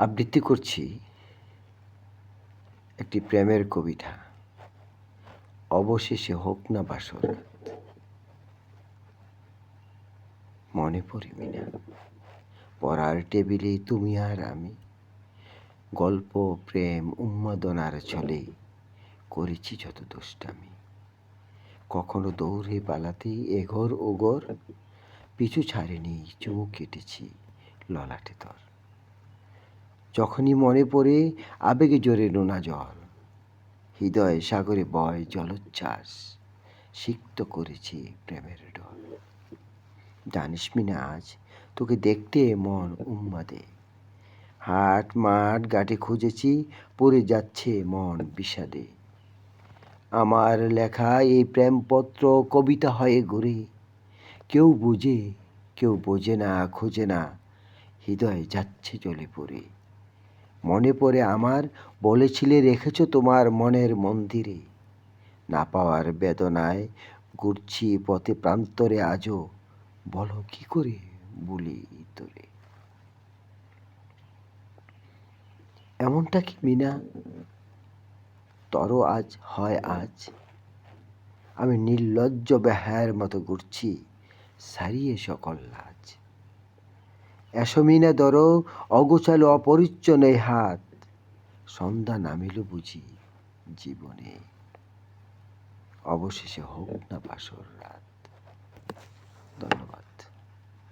আবৃত্তি করছি একটি প্রেমের কবিতা। অবশেষে হোক না বাসর রাত। মনে পড়ে মিনা, পড়ার টেবিলে তুমি আর আমি, গল্প প্রেম উন্মাদনার ছলে করেছি যত দুষ্টামি। কখনো দৌড়ে পালাতে এঘর ওঘর, পিছু ছাড়েনি চুমু কেটেছি ললাটে তর। যখনই মনে পড়ে আবেগে জোরে নোনা জল, হৃদয় সাগরে বয় জলোচ্ছ্বাস, সিক্ত করেছি প্রেমের ঢল। জানিস মিনা, আজ তোকে দেখতে মন উন্মাদে, হাট মাঠ ঘাটে খুঁজেছি, পড়ে যাচ্ছে মন বিষাদে। আমার লেখা এই প্রেমপত্র কবিতা হয়ে ঘুরে, কেউ বুঝে কেউ বোঝে না, খোঁজে না, হৃদয় যাচ্ছে জ্বলে পড়ে। মনে পড়ে আমার, বলেছিলে রেখেছ তোমার মনের মন্দিরে, না পাওয়ার বেদনায় ঘুরছি পথে প্রান্তরে আজও, বলো কি করে বলি তোরে। এমনটা কি মিনা তর আজ হয় আজ, আমি নির্লজ্জ বেহায়ের মতো ঘুরছি সারিয়ে সকল লাজ। এসো মিনা ধরো অগোছালো অপরিচ্ছন্ন এই হাত, সন্ধ্যা নামিল বুঝি জীবনে, অবশেষে হোক না বাসর রাত। ধন্যবাদ।